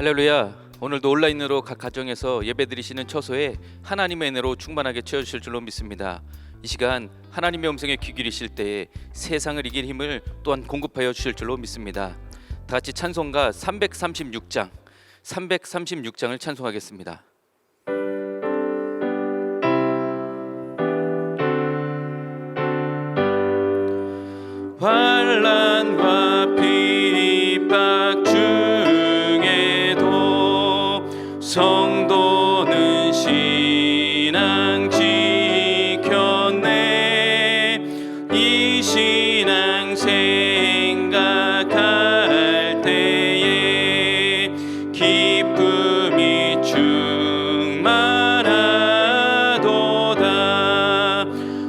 할렐루야. 오늘도 온라인으로 각 가정에서 예배드리시는 처소에 하나님의 은혜로 충만하게 채워주실 줄로 믿습니다. 이 시간 하나님의 음성에 귀 기울이실 때에 세상을 이길 힘을 또한 공급하여 주실 줄로 믿습니다. 다 같이 찬송가 336장을 찬송하겠습니다. 환난과 핍박 중에도 성도는 신앙 지켰네. 이 신앙 생각할 때에 기쁨이 충만하도다.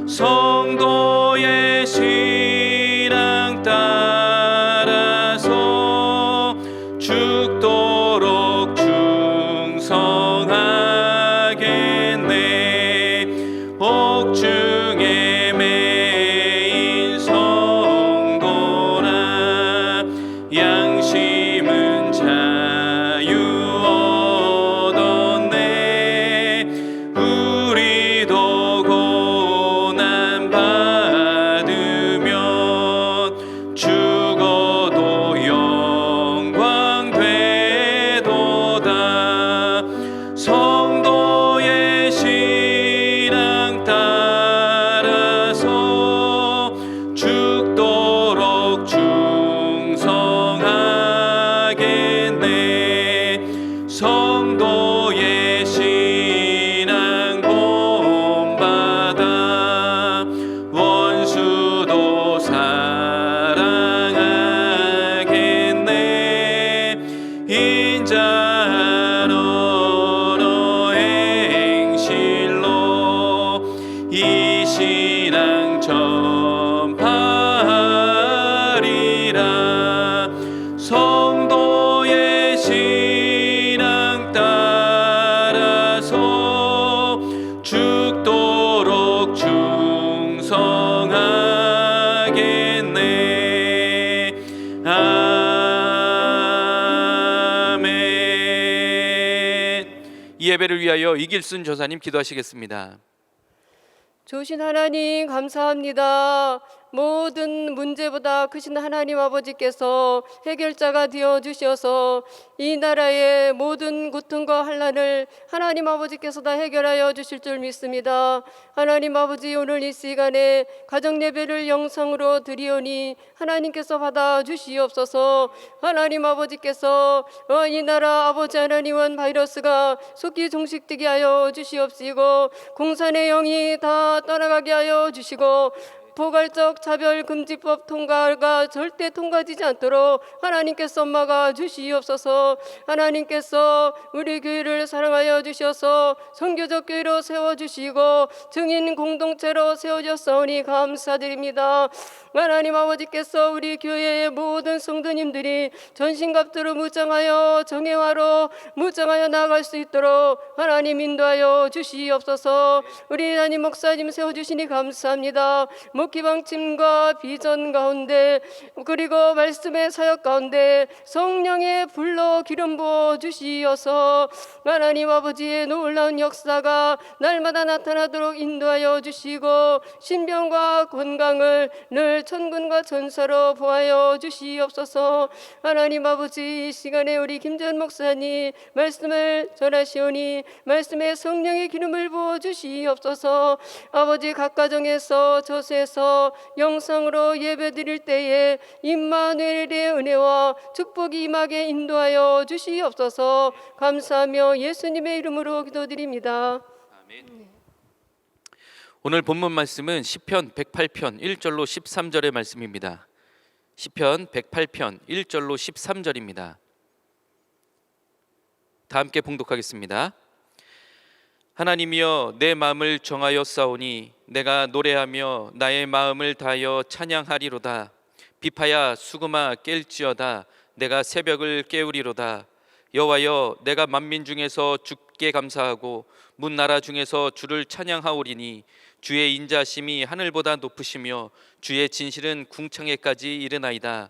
성도의 신앙 따라서 죽도록 충성하겠네. 옥중에 매인 성도라 양심은 자유 얻었네. 우리도 고난 받으면 죽어도 영광 되도다. 성도의 신앙 따라서 죽도록 충성하겠네. 성도의 신앙 본받아 원수도 사랑하겠네. 인자로러 행실로 이 신앙 전파하리라. 성도의 신앙 따라서 죽도록 충성하겠네. 아멘. 이 예배를 위하여 이길순 저사님 기도하시겠습니다. 좋으신 하나님 감사합니다. 모든 문제보다 크신 하나님 아버지께서 해결자가 되어 주셔서 이 나라의 모든 고통과 환난을 하나님 아버지께서 다 해결하여 주실 줄 믿습니다. 하나님 아버지, 오늘 이 시간에 가정 예배를 영상으로 드리오니 하나님께서 받아 주시옵소서. 하나님 아버지께서 이 나라 아버지 하나님 원 바이러스가 속히 종식되게 하여 주시옵시고, 공산의 영이 다 떠나가게 하여 주시고, 포괄적 차별금지법 통과가 절대 통과되지 않도록 하나님께서 막아 주시옵소서. 하나님께서 우리 교회를 사랑하여 주셔서 선교적 교회로 세워주시고 증인 공동체로 세워졌사오니 감사드립니다. 하나님 아버지께서 우리 교회의 모든 성도님들이 전신갑주로 무장하여 정예화로 무장하여 나아갈 수 있도록 하나님 인도하여 주시옵소서. 우리 하나님 목사님 세워주시니 감사합니다. 목기방침과 비전 가운데 그리고 말씀의 사역 가운데 성령의 불로 기름 부어 주시어서 하나님 아버지의 놀라운 역사가 날마다 나타나도록 인도하여 주시고, 신병과 건강을 늘 천군과 전사로 보하여 주시옵소서. 하나님 아버지, 이 시간에 우리 김전 목사님 말씀을 전하시오니 말씀에 성령의 기름을 부어 주시옵소서. 아버지, 각 가정에서 저수에서 영상으로 예배드릴 때에 임마누엘의 은혜와 축복이 임하게 인도하여 주시옵소서. 감사하며 예수님의 이름으로 기도드립니다. 아멘. 오늘 본문 말씀은 시편 108편 1절로 13절의 말씀입니다. 시편 108편 1절로 13절입니다. 다 함께 봉독하겠습니다. 하나님이여, 내 마음을 정하여 싸우니 내가 노래하며 나의 마음을 다하여 찬양하리로다. 비파야 수금아 깰지어다. 내가 새벽을 깨우리로다. 여호와여, 내가 만민 중에서 주께 감사하고 문나라 중에서 주를 찬양하오리니 주의 인자심이 하늘보다 높으시며 주의 진실은 궁창에까지 이르나이다.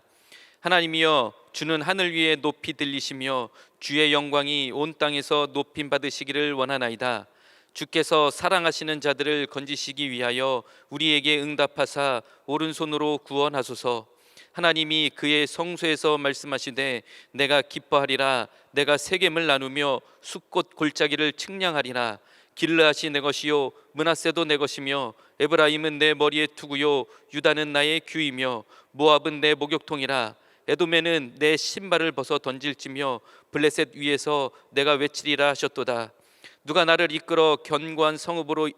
하나님이여, 주는 하늘 위에 높이 들리시며 주의 영광이 온 땅에서 높임 받으시기를 원하나이다. 주께서 사랑하시는 자들을 건지시기 위하여 우리에게 응답하사 오른손으로 구원하소서. 하나님이 그의 성소에서 말씀하시되 내가 기뻐하리라. 내가 세겜을 나누며 숫꽃 골짜기를 측량하리라. 길르앗이 내 것이요 므낫세도 내 것이며 에브라임은 내 머리의 투구요 유다는 나의 규이며 모압은 내 목욕통이라. 에돔에는 내 신발을 벗어 던질지며 블레셋 위에서 내가 외치리라 하셨도다. 누가 나를 이끌어 견고한 성읍으로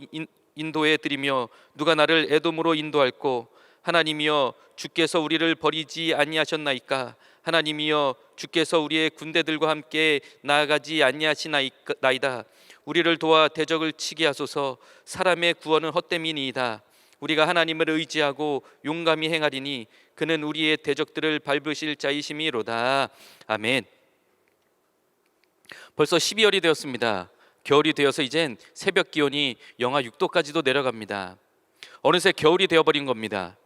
인도해 드리며 누가 나를 에돔으로 인도할꼬. 하나님이여, 주께서 우리를 버리지 아니하셨나이까. 하나님이여, 주께서 우리의 군대들과 함께 나아가지 아니하시나이다. 우리를 도와 대적을 치게 하소서. 사람의 구원은 헛됨이니이다. 우리가 하나님을 의지하고 용감히 행하리니 그는 우리의 대적들을 밟으실 자이심이로다. 아멘. 벌써 12월이 되었습니다. 겨울이 되어서 이젠 새벽 기온이 영하 6도까지도 내려갑니다. 어느새 겨울이 되어버린 겁니다.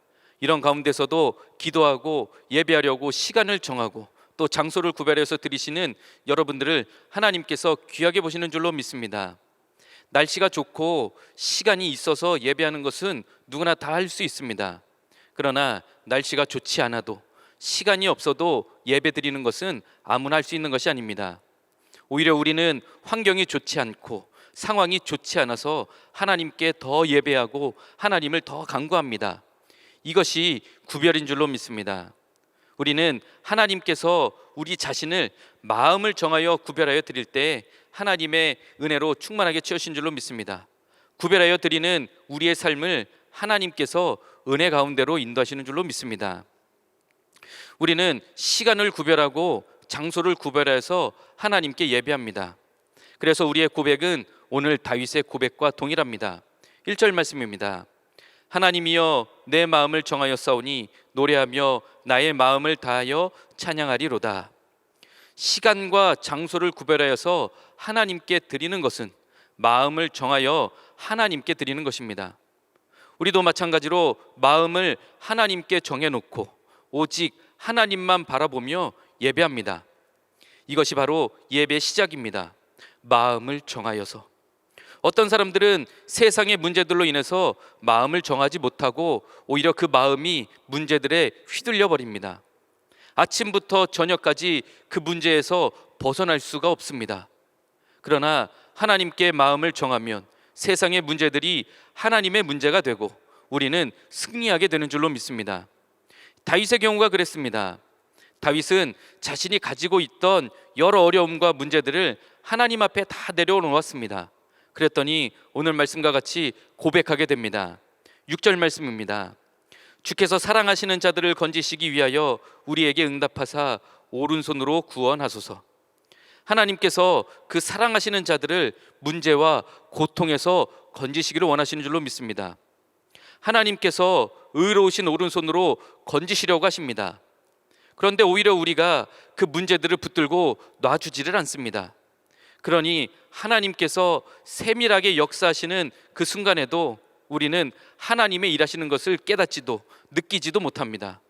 이런 가운데서도 기도하고 예배하려고 시간을 정하고 또 장소를 구별해서 드리시는 여러분들을 하나님께서 귀하게 보시는 줄로 믿습니다. 날씨가 좋고 시간이 있어서 예배하는 것은 누구나 다 할 수 있습니다. 그러나 날씨가 좋지 않아도 시간이 없어도 예배 드리는 것은 아무나 할 수 있는 것이 아닙니다. 오히려 우리는 환경이 좋지 않고 상황이 좋지 않아서 하나님께 더 예배하고 하나님을 더 간구합니다. 이것이 구별인 줄로 믿습니다. 우리는 하나님께서 우리 자신을 마음을 정하여 구별하여 드릴 때 하나님의 은혜로 충만하게 채우신 줄로 믿습니다. 구별하여 드리는 우리의 삶을 하나님께서 은혜 가운데로 인도하시는 줄로 믿습니다. 우리는 시간을 구별하고 장소를 구별해서 하나님께 예배합니다. 그래서 우리의 고백은 오늘 다윗의 고백과 동일합니다. 1절 말씀입니다. 하나님이여, 내 마음을 정하였사오니 노래하며 나의 마음을 다하여 찬양하리로다. 시간과 장소를 구별하여서 하나님께 드리는 것은 마음을 정하여 하나님께 드리는 것입니다. 우리도 마찬가지로 마음을 하나님께 정해놓고 오직 하나님만 바라보며 예배합니다. 이것이 바로 예배의 시작입니다. 마음을 정하여서. 어떤 사람들은 세상의 문제들로 인해서 마음을 정하지 못하고 오히려 그 마음이 문제들에 휘둘려 버립니다. 아침부터 저녁까지 그 문제에서 벗어날 수가 없습니다. 그러나 하나님께 마음을 정하면 세상의 문제들이 하나님의 문제가 되고 우리는 승리하게 되는 줄로 믿습니다. 다윗의 경우가 그랬습니다. 다윗은 자신이 가지고 있던 여러 어려움과 문제들을 하나님 앞에 다 내려놓았습니다. 그랬더니 오늘 말씀과 같이 고백하게 됩니다. 6절 말씀입니다. 주께서 사랑하시는 자들을 건지시기 위하여 우리에게 응답하사 오른손으로 구원하소서. 하나님께서 그 사랑하시는 자들을 문제와 고통에서 건지시기를 원하시는 줄로 믿습니다. 하나님께서 의로우신 오른손으로 건지시려고 하십니다. 그런데 오히려 우리가 그 문제들을 붙들고 놔주지를 않습니다. 그러니 하나님께서 세밀하게 역사하시는 그 순간에도 우리는 하나님의 일하시는 것을 깨닫지도 느끼지도 못합니다.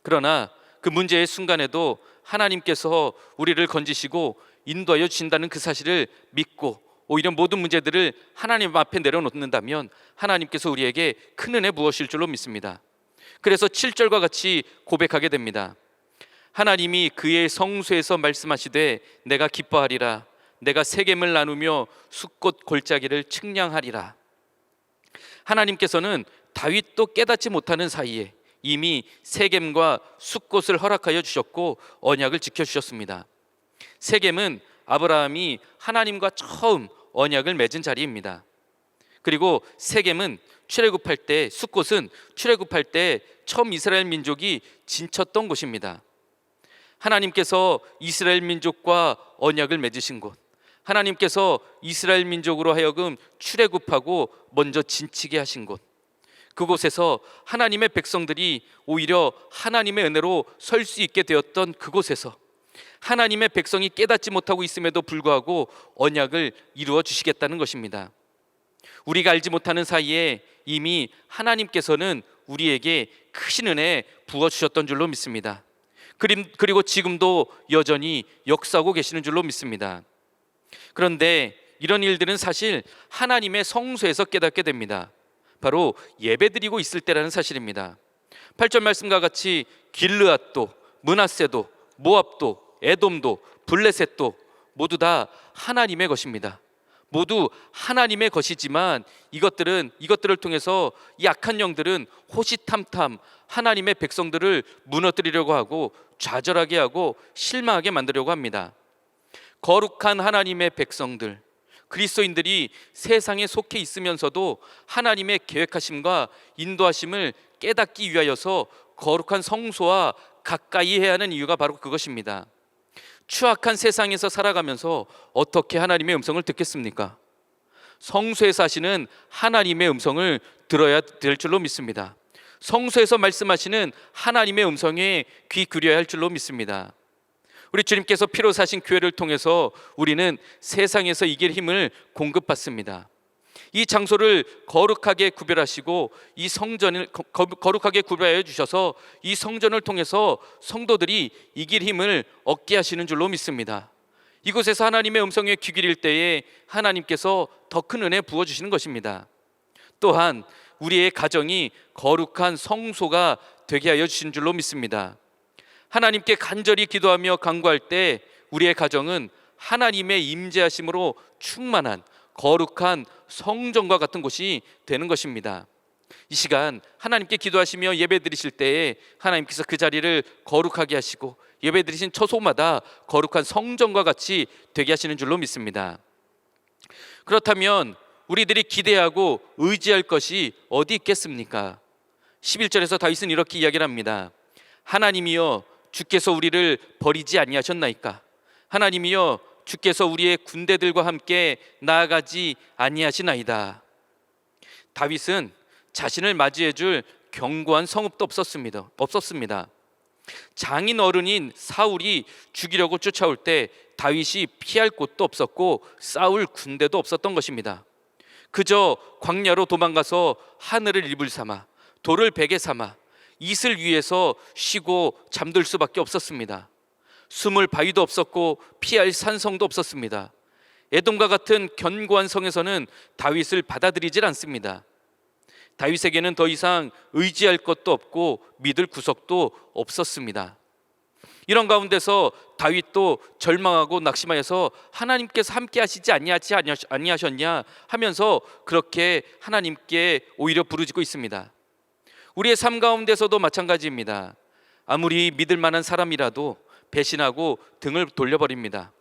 그러나 그 문제의 순간에도 하나님께서 우리를 건지시고 인도하여 주신다는 그 사실을 믿고 오히려 모든 문제들을 하나님 앞에 내려놓는다면 하나님께서 우리에게 큰 은혜 부으실 줄로 믿습니다. 그래서 7절과 같이 고백하게 됩니다. 하나님이 그의 성소에서 말씀하시되 내가 기뻐하리라. 내가 세겜을 나누며 숫꽃 골짜기를 측량하리라. 하나님께서는 다윗도 깨닫지 못하는 사이에 이미 세겜과 숫꽃을 허락하여 주셨고 언약을 지켜주셨습니다. 세겜은 아브라함이 하나님과 처음 언약을 맺은 자리입니다. 그리고 세겜은 출애굽할 때, 숫꽃은 출애굽할 때 처음 이스라엘 민족이 진쳤던 곳입니다. 하나님께서 이스라엘 민족과 언약을 맺으신 곳, 하나님께서 이스라엘 민족으로 하여금 출애굽하고 먼저 진치게 하신 곳, 그곳에서 하나님의 백성들이 오히려 하나님의 은혜로 설 수 있게 되었던 그곳에서 하나님의 백성이 깨닫지 못하고 있음에도 불구하고 언약을 이루어 주시겠다는 것입니다. 우리가 알지 못하는 사이에 이미 하나님께서는 우리에게 크신 은혜 부어주셨던 줄로 믿습니다. 그리고 지금도 여전히 역사하고 계시는 줄로 믿습니다. 그런데 이런 일들은 사실 하나님의 성소에서 깨닫게 됩니다. 바로 예배드리고 있을 때라는 사실입니다. 8절 말씀과 같이 길르앗도, 므낫세도, 모압도, 에돔도, 블레셋도 모두 다 하나님의 것입니다. 모두 하나님의 것이지만 이것들을 통해서 이 악한 영들은 호시탐탐 하나님의 백성들을 무너뜨리려고 하고 좌절하게 하고 실망하게 만들려고 합니다. 거룩한 하나님의 백성들, 그리스도인들이 세상에 속해 있으면서도 하나님의 계획하심과 인도하심을 깨닫기 위하여서 거룩한 성소와 가까이 해야 하는 이유가 바로 그것입니다. 추악한 세상에서 살아가면서 어떻게 하나님의 음성을 듣겠습니까? 성소에서 하시는 하나님의 음성을 들어야 될 줄로 믿습니다. 성소에서 말씀하시는 하나님의 음성에 귀 기울여야 할 줄로 믿습니다. 우리 주님께서 피로 사신 교회를 통해서 우리는 세상에서 이길 힘을 공급받습니다. 이 장소를 거룩하게 구별하시고 이 성전을 거룩하게 구별하여 주셔서 이 성전을 통해서 성도들이 이길 힘을 얻게 하시는 줄로 믿습니다. 이곳에서 하나님의 음성에 귀 기울일 때에 하나님께서 더 큰 은혜 부어주시는 것입니다. 또한 우리의 가정이 거룩한 성소가 되게 하여 주신 줄로 믿습니다. 하나님께 간절히 기도하며 간구할 때 우리의 가정은 하나님의 임재하심으로 충만한 거룩한 성전과 같은 곳이 되는 것입니다. 이 시간 하나님께 기도하시며 예배 드리실 때에 하나님께서 그 자리를 거룩하게 하시고 예배 드리신 처소마다 거룩한 성전과 같이 되게 하시는 줄로 믿습니다. 그렇다면 우리들이 기대하고 의지할 것이 어디 있겠습니까? 11절에서 다윗은 이렇게 이야기를 합니다. 하나님이여 주께서 우리를 버리지 아니하셨나이까? 하나님이여 주께서 우리의 군대들과 함께 나아가지 아니하시나이다. 다윗은 자신을 맞이해 줄 견고한 성읍도 없었습니다. 장인 어른인 사울이 죽이려고 쫓아올 때 다윗이 피할 곳도 없었고 싸울 군대도 없었던 것입니다. 그저 광야로 도망가서 하늘을 이불 삼아 돌을 베개 삼아 이슬 위에서 쉬고 잠들 수밖에 없었습니다. 숨을 바위도 없었고 피할 산성도 없었습니다. 에돔과 같은 견고한 성에서는 다윗을 받아들이질 않습니다. 다윗에게는 더 이상 의지할 것도 없고 믿을 구석도 없었습니다. 이런 가운데서 다윗도 절망하고 낙심하여서 하나님께서 함께 하시지 아니하셨냐 하면서 그렇게 하나님께 오히려 부르짖고 있습니다. 우리의 삶 가운데서도 마찬가지입니다. 아무리 믿을 만한 사람이라도 배신하고 등을 돌려버립니다.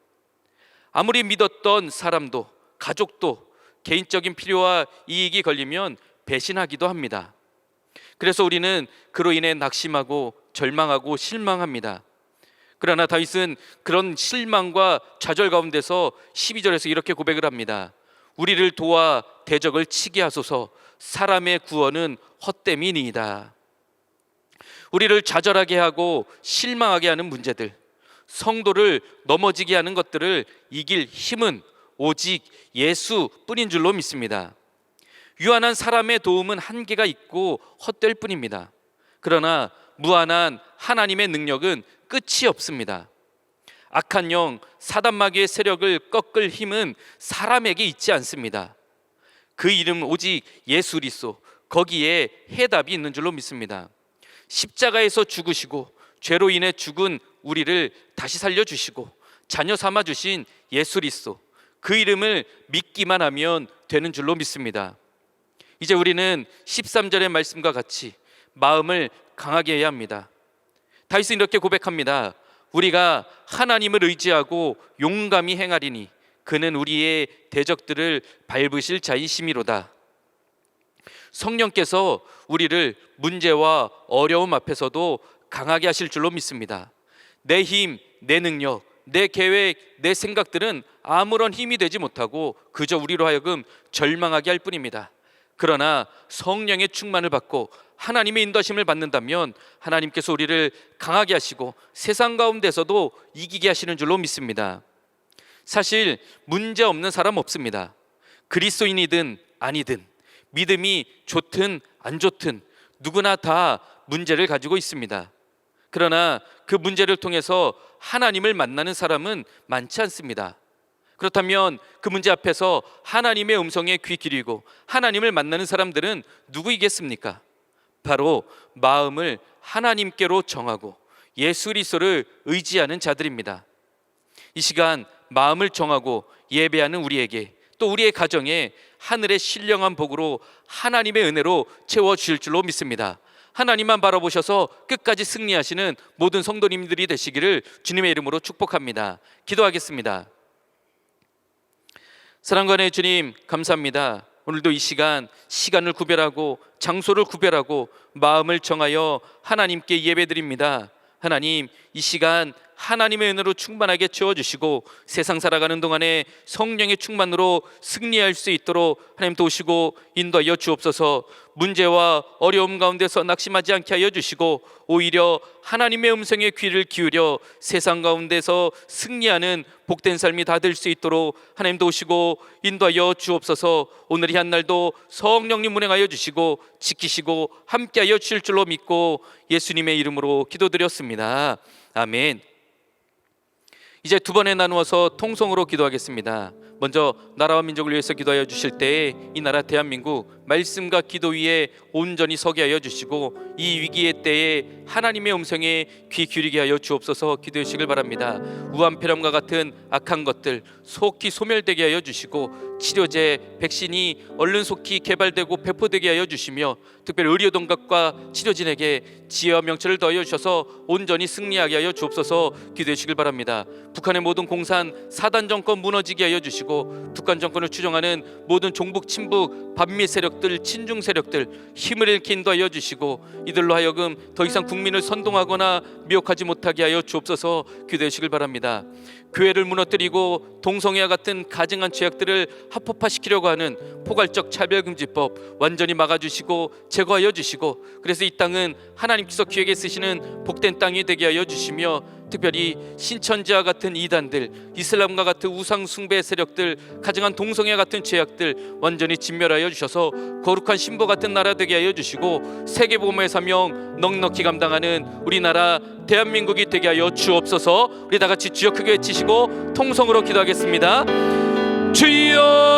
아무리 믿었던 사람도 가족도 개인적인 필요와 이익이 걸리면 배신하기도 합니다. 그래서 우리는 그로 인해 낙심하고 절망하고 실망합니다. 그러나 다윗은 그런 실망과 좌절 가운데서 12절에서 이렇게 고백을 합니다. 우리를 도와 대적을 치게 하소서. 사람의 구원은 헛됨이니이다. 우리를 좌절하게 하고 실망하게 하는 문제들, 성도를 넘어지게 하는 것들을 이길 힘은 오직 예수뿐인 줄로 믿습니다. 유한한 사람의 도움은 한계가 있고 헛될 뿐입니다. 그러나 무한한 하나님의 능력은 끝이 없습니다. 악한 영 사단 마귀의 세력을 꺾을 힘은 사람에게 있지 않습니다. 그 이름 오직 예수 그리스도, 거기에 해답이 있는 줄로 믿습니다. 십자가에서 죽으시고 죄로 인해 죽은 우리를 다시 살려주시고 자녀 삼아주신 예수 그리스도, 그 이름을 믿기만 하면 되는 줄로 믿습니다. 이제 우리는 13절의 말씀과 같이 마음을 강하게 해야 합니다. 다윗은 이렇게 고백합니다. 우리가 하나님을 의지하고 용감히 행하리니 그는 우리의 대적들을 밟으실 자이심이로다. 성령께서 우리를 문제와 어려움 앞에서도 강하게 하실 줄로 믿습니다. 내 힘, 내 능력, 내 계획, 내 생각들은 아무런 힘이 되지 못하고 그저 우리로 하여금 절망하게 할 뿐입니다. 그러나 성령의 충만을 받고 하나님의 인도하심을 받는다면 하나님께서 우리를 강하게 하시고 세상 가운데서도 이기게 하시는 줄로 믿습니다. 사실 문제 없는 사람 없습니다. 그리스도인이든 아니든 믿음이 좋든 안 좋든 누구나 다 문제를 가지고 있습니다. 그러나 그 문제를 통해서 하나님을 만나는 사람은 많지 않습니다. 그렇다면 그 문제 앞에서 하나님의 음성에 귀 기울이고 하나님을 만나는 사람들은 누구이겠습니까? 바로 마음을 하나님께로 정하고 예수 그리스도를 의지하는 자들입니다. 이 시간 마음을 정하고 예배하는 우리에게, 또 우리의 가정에 하늘의 신령한 복으로 하나님의 은혜로 채워주실 줄로 믿습니다. 하나님만 바라보셔서 끝까지 승리하시는 모든 성도님들이 되시기를 주님의 이름으로 축복합니다. 기도하겠습니다. 사랑과 은혜의 주님, 감사합니다. 오늘도 이 시간을 구별하고 장소를 구별하고 마음을 정하여 하나님께 예배드립니다. 하나님, 이 시간 하나님의 은혜로 충만하게 채워주시고 세상 살아가는 동안에 성령의 충만으로 승리할 수 있도록 하나님 도우시고 인도하여 주옵소서. 문제와 어려움 가운데서 낙심하지 않게 하여 주시고 오히려 하나님의 음성에 귀를 기울여 세상 가운데서 승리하는 복된 삶이 다 될 수 있도록 하나님 도우시고 인도하여 주옵소서. 오늘 이 한날도 성령님 운행하여 주시고 지키시고 함께하여 주실 줄로 믿고 예수님의 이름으로 기도드렸습니다. 아멘. 이제 두 번에 나누어서 통성으로 기도하겠습니다. 먼저 나라와 민족을 위해서 기도하여 주실 때에 이 나라 대한민국 말씀과 기도 위에 온전히 서게 하여 주시고 이 위기의 때에 하나님의 음성에 귀 기울이게 하여 주옵소서. 기도해 주시길 바랍니다. 우한폐렴과 같은 악한 것들 속히 소멸되게 하여 주시고 치료제, 백신이 얼른 속히 개발되고 배포되게 하여 주시며 특별히 의료동력과 치료진에게 지혜와 명철을 더하여 주셔서 온전히 승리하게 하여 주옵소서. 기도해 주시길 바랍니다. 북한의 모든 공산 사단 정권 무너지게 하여 주시고 북한 정권을 추종하는 모든 종북 친북 반미 세력들 친중 세력들 힘을 잃게 인도하여 주시고 이들로 하여금 더 이상 국민을 선동하거나 미혹하지 못하게 하여 주옵소서. 기도해 주시길 바랍니다. 교회를 무너뜨리고 동성애와 같은 가증한 죄악들을 합법화시키려고 하는 포괄적 차별금지법 완전히 막아주시고 제거하여 주시고 그래서 이 땅은 하나님께서 기획에 쓰시는 복된 땅이 되게 하여 주시며 특별히 신천지와 같은 이단들, 이슬람과 같은 우상 숭배 세력들, 가증한 동성애 같은 죄악들 완전히 진멸하여 주셔서 거룩한 신부 같은 나라 되게 하여 주시고 세계복음의 사명 넉넉히 감당하는 우리나라 대한민국이 되게 하여 주옵소서. 우리 다 같이 주여 크게 외치시고 통성으로 기도하겠습니다. 주여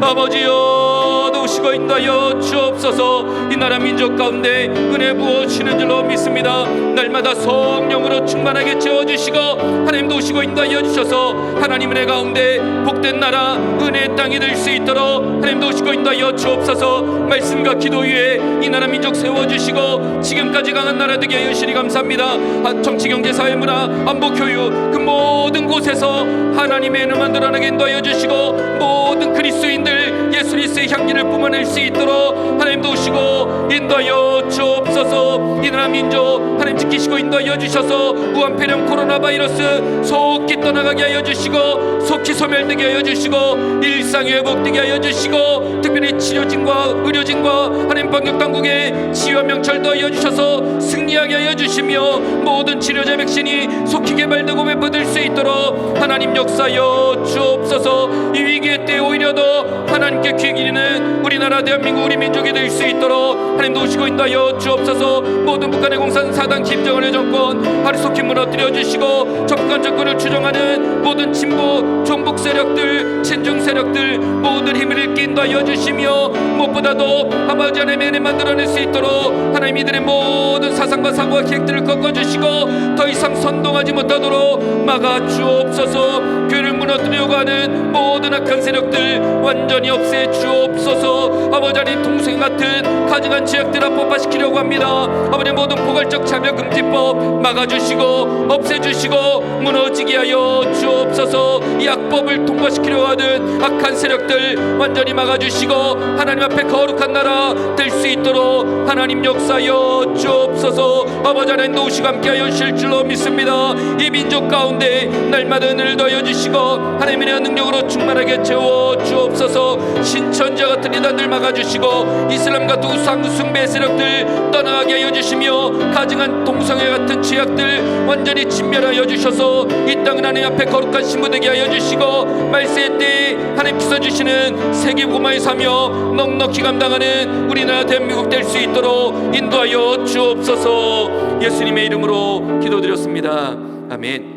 아버지여 도우시고 인도하여 주옵소서. 이 나라 민족 가운데 은혜 부어주시는 줄로 믿습니다. 날마다 성령으로 충만하게 채워주시고 하나님 도우시고 인도하여 주셔서 하나님 은혜 가운데 복된 나라 은혜의 땅이 될 수 있도록 하나님 도우시고 인도하여 주옵소서. 말씀과 기도 위에 이 나라 민족 세워주시고 지금까지 강한 나라 되게 하여 주시니 감사합니다. 정치, 경제, 사회, 문화, 안보, 교육 그 모든 곳에서 하나님의 은혜만 드러나게 인도하여 주시고 모든 그리스도인들 예수 그리스도의 향기를 뿜어낼 수 있도록 하나님 도우시고 인도하여 주옵소서. 이 나라 민족 하나님 지키시고 인도하여 주셔서 우한폐렴 코로나 바이러스 속히 떠나가게 하여 주시고 속히 소멸되게 하여 주시고 일상이 회복되게 하여 주시고 특별히 치료진과 의료진과 하나님 방역당국의 지혜와 명철 더하여 주셔서 승리하게 하여 주시며 모든 치료제 백신이 속히 개발되고 배포될 수 있도록 하나님 역사여 주옵소서. 이 위기의 때 오히려 더 하나님께 귀 기리는 우리나라 대한민국 우리 민족이 될 수 있도록 하나님 도우시고 인도하여 주옵소서. 모든 북한의 공산 사단 김정은의 정권 하루 속히 무너뜨려 주시고 북한 정권을 추종하는 모든 친북 종북 세력들 친중 세력들 모든 힘을 잃게 인도하여 주시며 무엇보다도 아버지 하나님의 은혜 만들어낼 수 있도록 하나님 이들의 모든 사상과 사고와 계획들을 꺾어주시고 더 이상 선동하지 못하도록 막아주옵소서. 교회를 무너뜨리려고 하는 모든 악한 세력들 완전히 없애주옵소서. 아버지 하나님 동생 같은 가증한 죄악들 합법화시키려고 합니다. 아버지 모든 포괄적 차별금지법 막아주시고 없애주시고 무너지게 하여 주옵소서. 이 악법을 통과시키려고 하는 악한 세력들 완전히 막아주시고 하나님 앞에 거룩한 나라 될 수 있도록 하나님 역사여 주옵소서. 아버지 하나님 도우시고 함께하여 주실 줄로 믿습니다. 이 민족 가운데 날마다 은혜를 더하여 주시고 하나님의 능력으로 충만하게 채워 주옵소서. 신천지와 같은 이단들 막아주시고 이슬람 같은 우상 숭배 세력들 떠나가게 하여 주시며 가증한 동성애 같은 죄악들 완전히 진멸하여 주셔서 이 땅은 하나님 앞에 거룩한 신부 되게 하여 주시고 말세의 때에 하나님께서 주시는 세계복음화의 사명 넉넉히 감당하는 우리나라 대한민국 될 수 있도록 인도하여 주옵소서. 예수님의 이름으로 기도드렸습니다. 아멘.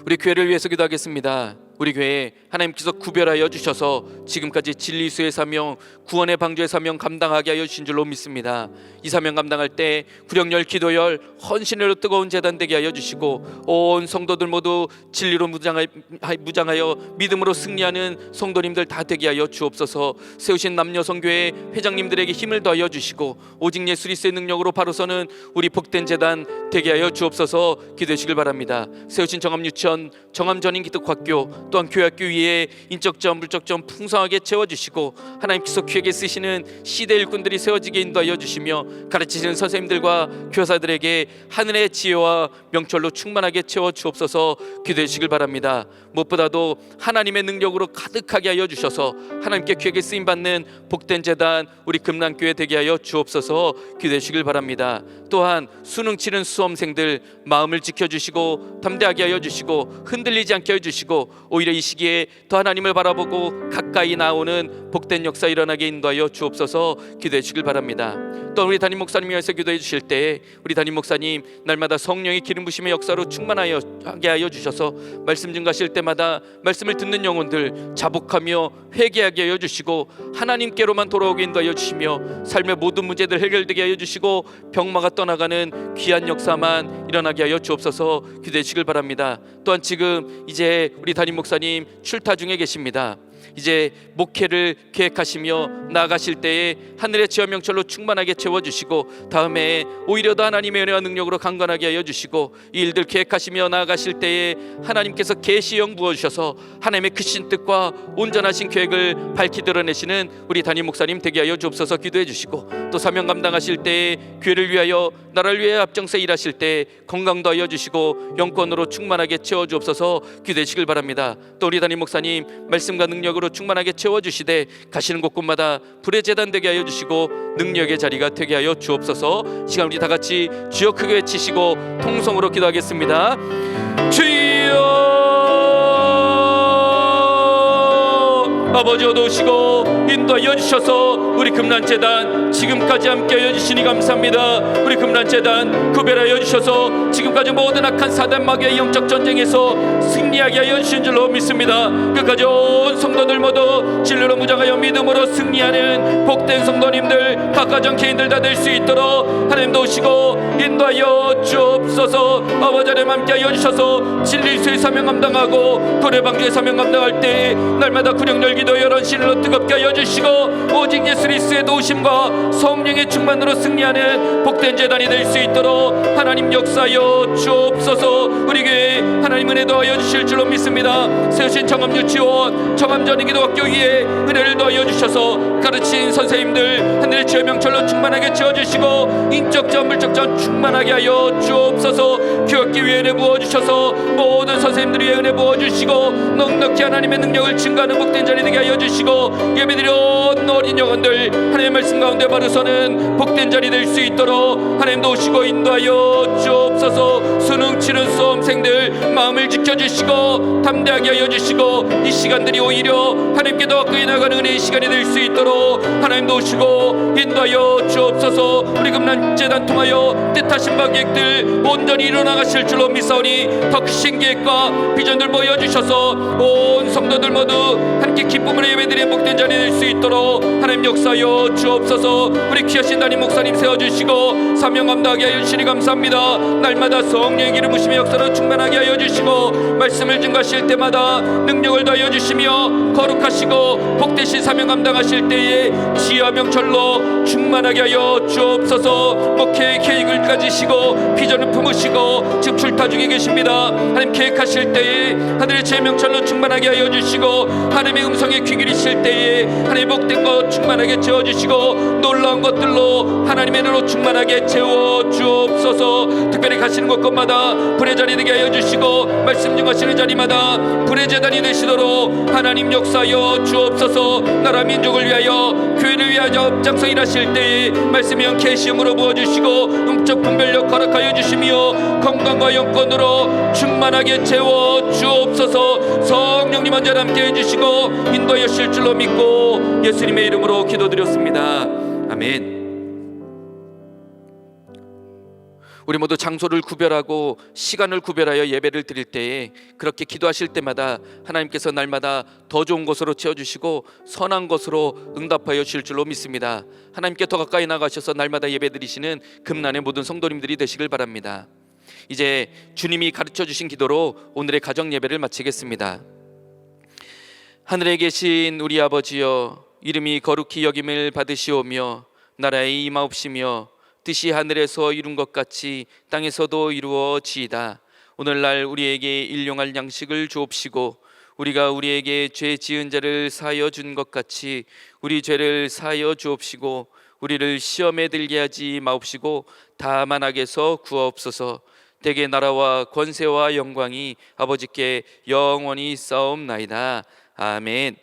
우리 교회를 위해서 기도하겠습니다. 우리 교회에 하나님께서 구별하여 주셔서 지금까지 진리수의 사명, 구원의 방주의 사명 감당하게 하여 주신 줄로 믿습니다. 이 사명 감당할 때 구령열, 기도열, 헌신으로 뜨거운 제단 되게 하여 주시고 온 성도들 모두 진리로 무장하여 믿음으로 승리하는 성도님들 다 되게 하여 주옵소서. 세우신 남녀성교회 회장님들에게 힘을 더하여 주시고 오직 예수 그리스도의 능력으로 바로 서는 우리 복된 제단 되게 하여 주옵소서. 기도하시길 바랍니다. 세우신 정암유치원, 정암전인 기독학교 또한 교회학교 위에 인적점 물적점 풍성하게 채워주시고 하나님께서 귀하게 쓰시는 시대 일꾼들이 세워지게 인도하여 주시며 가르치시는 선생님들과 교사들에게 하늘의 지혜와 명철로 충만하게 채워 주옵소서. 기도해 주시길 바랍니다. 무엇보다도 하나님의 능력으로 가득하게 하여 주셔서 하나님께 귀하게 쓰임받는 복된 재단 우리 금남교회 되게 하여 주옵소서. 기도해 주시길 바랍니다. 또한 수능 치는 수험생들 마음을 지켜주시고 담대하게 하여 주시고 흔들리지 않게 해주시고 오히려 이 시기에 더 하나님을 바라보고 가까이 나오는 복된 역사 일어나게 인도하여 주옵소서. 기도해 주시길 바랍니다. 또 우리 담임 목사님 위해서 기도해 주실 때 우리 담임 목사님 날마다 성령의 기름 부심의 역사로 충만하여 하게 하여 주셔서 말씀 증가하실 때마다 말씀을 듣는 영혼들 자복하며 회개하게 하여 주시고 하나님께로만 돌아오게 인도하여 주시며 삶의 모든 문제들 해결되게 하여 주시고 병마가 떠나가는 귀한 역사만 일어나게 하여 주옵소서. 기도해 주시길 바랍니다. 또한 지금 이제 우리 담임 목사님 출타 중에 계십니다. 이제 목회를 계획하시며 나아가실 때에 하늘의 지혜와 명철로 충만하게 채워주시고 다음에 오히려 더 하나님의 은혜와 능력으로 강건하게 하여 주시고 이 일들 계획하시며 나아가실 때에 하나님께서 계시형 부어주셔서 하나님의 크신 뜻과 온전하신 계획을 밝히 드러내시는 우리 담임 목사님 되게 하여 주옵소서. 기도해 주시고 또 사명 감당하실 때에 교회를 위하여 나라를 위해 앞장서 일하실 때 건강도 하여 주시고 영권으로 충만하게 채워주옵소서. 기도해 주시길 바랍니다. 또 우리 담임 목사님 말씀과 능력으로 충만하게 채워주시되 가시는 곳곳마다 불의 제단 되게 하여 주시고 능력의 자리가 되게 하여 주옵소서. 시간 우리 다 같이 주여 크게 외치시고 통성으로 기도하겠습니다. 주여 아버지 어두우시고 인도하여 주셔서 우리 금난재단 지금까지 함께하여 주시니 감사합니다. 우리 금난재단 구별하여 주셔서 지금까지 모든 악한 사단 마귀의 영적 전쟁에서 승리하게 하여 주신 줄로 믿습니다. 끝까지 온 성도들 모두 진리로 무장하여 믿음으로 승리하는 복된 성도님들 각 가정 개인들 다 될 수 있도록 하나님 도우시고 인도하여 주옵소서. 아버지 하나님 함께하여 주셔서 진리수의 사명 감당하고 도래방주의 사명 감당할 때 날마다 구령열 기도 여러 신으로 뜨겁게 하여 주시고 오직 예수 그리스도의 도우심과 성령의 충만으로 승리하는 복된 재단이 될 수 있도록 하나님 역사하여 주옵소서. 우리 교회 하나님 은혜 더하여 주실 줄로 믿습니다. 세우신 정암유치원 정암전인 기도학교 위에 은혜를 더하여 주셔서 가르친 선생님들 하늘의 지혜 명철로 충만하게 채워주시고 인적전 물적전 충만하게 하여 주옵소서. 교학기 위에 은혜 부어주셔서 모든 선생님들 위에 은혜 부어주시고 넉넉히 하나님의 능력을 증가하는 복된 자리 되게 하여 주시고 예배드린 어린 영혼들 하나님의 말씀 가운데 바로 서는 복된 자리 될 수 있도록 하나님 도우시고 인도하여 주옵소서. 수능 치는 수험생들 마음을 지켜주시고 담대하게 하여 주시고 이 시간들이 오히려 하나님께 더 가까이 나가는 은혜의 시간이 될 수 있도록 하나님 도우시고 인도하여 주옵소서. 우리 금난재단 통하여 뜻하신 바 계획들 온전히 이루어나가실 줄로 믿사오니 더 크신 계획과 비전들 보여주셔서 온 성도들 모두 함께 기쁨으로 예배드리는 복된 자리 될 수 있도록 하나님 역사하여 주옵소서. 우리 귀하신 담임 목사님 세워주시고 사명 감당하게 하여 주시니 감사합니다. 날마다 성령의 기름 부심의 역사로 충만하게 하여 주시고 말씀을 증거하실 때마다 능력을 더하여 주시며 거룩하시고 복되신 사명 감당하실 때에 지혜와 명철로 충만하게 하여 주옵소서. 목회의 계획을 가지시고 비전을 품으시고 지금 출타 중에 계십니다. 하나님 계획하실 때에 하늘의 지혜 명철로 충만하게 하여 주시고 하나님의 음성에 하나님의 귀 기르실 때에 하나님의 복된 것 충만하게 채워주시고 놀라운 것들로 하나님의 은혜로 충만하게 채워 주옵소서. 특별히 가시는 곳곳마다 불의 자리 되게 하여 주시고 말씀 증거하시는 자리마다 불의 제단이 되시도록 하나님 역사하여 주옵소서. 나라 민족을 위하여 교회를 위하여 앞장서 일하실 때에 말씀이 계시음으로 부어주시고 음적 분별력 허락하여 주시며 건강과 영권으로 충만하게 채워 주옵소서. 성령님 언제나 함께 해주시고 인도하여 주실 줄로 믿고 예수님의 이름으로 기도드렸습니다. 아멘. 우리 모두 장소를 구별하고 시간을 구별하여 예배를 드릴 때에 그렇게 기도하실 때마다 하나님께서 날마다 더 좋은 것으로 채워주시고 선한 것으로 응답하여 주실 줄로 믿습니다. 하나님께 더 가까이 나가셔서 날마다 예배 드리시는 금난의 모든 성도님들이 되시길 바랍니다. 이제 주님이 가르쳐 주신 기도로 오늘의 가정 예배를 마치겠습니다. 하늘에 계신 우리 아버지여, 이름이 거룩히 여김을 받으시오며 나라의 임하옵시며 뜻이 하늘에서 이룬 것 같이 땅에서도 이루어지이다. 오늘날 우리에게 일용할 양식을 주옵시고 우리가 우리에게 죄 지은 자를 사하여 준 것 같이 우리 죄를 사하여 주옵시고 우리를 시험에 들게 하지 마옵시고 다만 악에서 구하옵소서. 대개 나라와 권세와 영광이 아버지께 영원히 쌓옵나이다. 아멘.